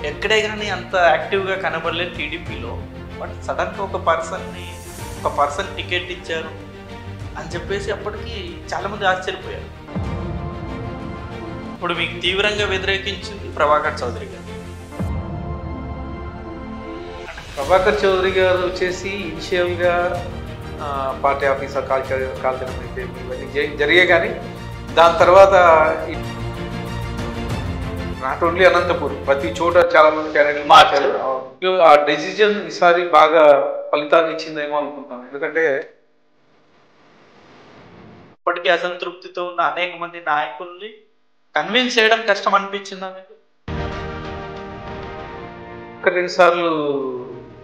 ఎక్కడే గానీ అంత యాక్టివ్‌గా కనబడలేదు టీడీపీలో. బట్ సడెన్‌గా ఒక పర్సన్ టికెట్ ఇచ్చారు అని చెప్పేసి అప్పటికి చాలామంది ఆశ్చర్యపోయారు. ఇప్పుడు మీకు తీవ్రంగా వ్యతిరేకించింది ప్రభాకర్ చౌదరి గారు. ప్రభాకర్ చౌదరి గారు వచ్చేసి ఇనిషియల్గా పార్టీ ఆఫీసర్ కాల్చడం అయితే ఇవన్నీ జరిగాయి. కానీ దాని తర్వాత నాట్ ఓన్లీ అనంతపూర్, ప్రతి చోట చాలా మంది క్యాండిడేట్లు మార్చారు. ఆ డెసిజన్ ఈసారి బాగా ఫలితాన్ని ఇచ్చిందేమో అనుకుంటున్నాను. ఎందుకంటే ఇప్పటికీ అసంతృప్తితో ఉన్న అనేక మంది నాయకుల్ని కన్విన్స్ చేయడం కష్టం అనిపించిందా మీకు? ఒక 2 సార్లు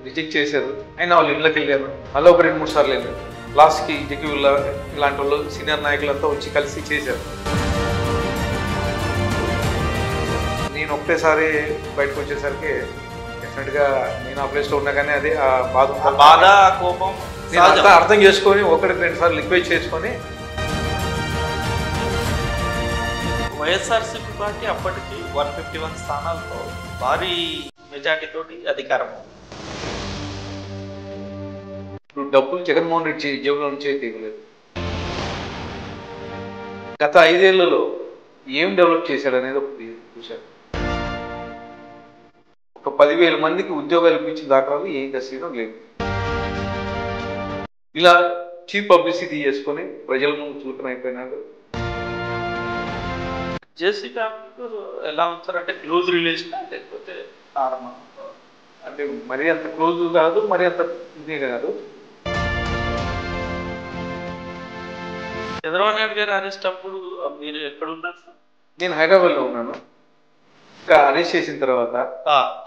రిజెక్ట్ చేశారు, అయినా వాళ్ళు ఇళ్ళకి వెళ్ళారు. మళ్ళీ ఒక 2-3 సార్లు వెళ్ళారు. లాస్ట్కి జగ్గివుల్లా ఇలాంటి వాళ్ళు సీనియర్ నాయకులంతా వచ్చి కలిసి చేశారు. నేను ఒకటేసారి బయటకు వచ్చేసరికి డెఫినెట్గా నేను ఆ ప్లేస్లో ఉన్నా కానీ అదే ఆ బాధ కోపం నేను అంతా అర్థం చేసుకొని 1-2 సార్లు రిక్వెస్ట్ చేసుకొని వైఎస్ఆర్సీపీ పార్టీ అప్పటికి 151 స్థానాలతో భారీ మెజార్టీ తోటి అధికారం. ఇప్పుడు డబ్బులు జగన్మోహన్ రెడ్డి జేబులో నుంచే తీయలేదు. గత 5 ఏళ్లలో ఏం డెవలప్ చేశాడు అనేది ఒకటి చూశారు. ఒక 10,000 మందికి ఉద్యోగాలు ఇప్పించిన దాఖలాలు ఏం దశలో లేదు. ఇలా చీప్ పబ్లిసిటీ చేసుకొని ప్రజల ముందు చులకన అయిపోయినాడు. జేసీ ఫ్యామిలీతో ఎలా ఉంటారంటే క్లోజ్ రిలేషన్ లేకపోతే నార్మల్? అంటే మరీ అంత క్లోజ్ కాదు, మరీ అంత ఇది కాదు. చంద్రబాబు నాయుడు గారు అరెస్ట్ అప్పుడు మీరు ఎక్కడ ఉన్నారు? నేను హైదరాబాద్లో ఉన్నాను. ఇంకా అరెస్ట్ చేసిన తర్వాత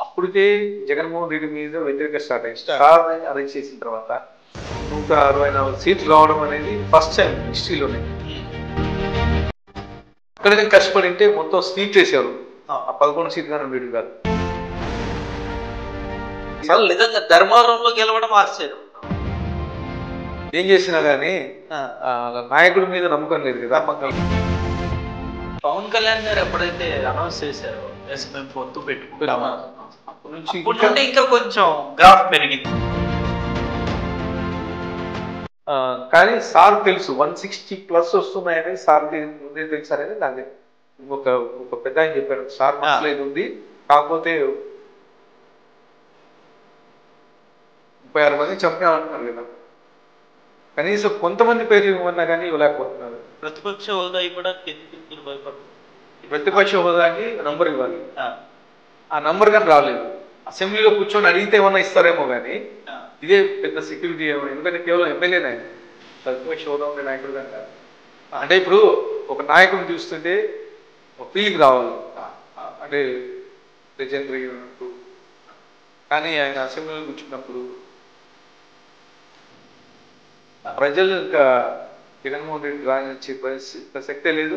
అప్పటికే జగన్మోహన్ రెడ్డి మీద వ్యతిరేక స్టార్ట్ అయింది. సార్ని అరెస్ట్ చేసిన తర్వాత 164 సీట్లు రావడం అనేది ఫస్ట్ టైం హిస్టరీలోనే. ఎక్కడైతే కష్టపడి ఉంటే మొత్తం సీట్లు వేసారు. ఆ 11 సీట్లు కానీ వీడు కాదు. నిజంగా ధర్మవరంలో గెలవడం ఆశ్చర్యం. ఏం చేసినా కానీ నాయకుడి మీద నమ్మకం లేదు కదా. పవన్ కళ్యాణ్ గారు ఎప్పుడైతే అనౌన్స్ చేశారో మేము పొత్తు పెట్టుకుంటామా అప్పటి నుంచి ఇంకా కొంచెం గ్రాఫ్ పెరిగింది. కానీ సార్ తెలుసు 160+ వస్తున్నాయని సార్కి ముందే తెలుసు అనేది నాకు ఒక పెద్ద ఆయన చెప్పారు. సార్ మనసులో ఇది ఉంది, కాకపోతే 36 మంది చంపామంటున్నారు కదా, కనీసం కొంతమంది పేరు ఇవ్వమన్నా కానీ ఇవ్వలేకపోతున్నారు. ప్రతిపక్ష హోదా ఇవ్వడానికి ఎందుకు భయపడుతుంది? ప్రతిపక్ష హోదాకి నంబర్ ఇవ్వాలి, ఆ నంబర్ కానీ రాలేదు. అసెంబ్లీలో కూర్చొని అడిగితే ఏమన్నా ఇస్తారేమో కానీ ఇదే పెద్ద సెక్యూరిటీ ఏమో. ఎందుకంటే కేవలం ఎమ్మెల్యేనే ప్రతిపక్ష హోదా ఉండే నాయకుడు కనుక. అంటే ఇప్పుడు ఒక నాయకుడిని చూస్తుంటే ఒక ఫీలింగ్ రావాలి, అంటే లెజెండరీ ఉన్నట్టు. కానీ ఆయన అసెంబ్లీలో కూర్చున్నప్పుడు ప్రజలు ఇంకా జగన్మోహన్ రెడ్డి రాని ప్రసక్తే లేదు.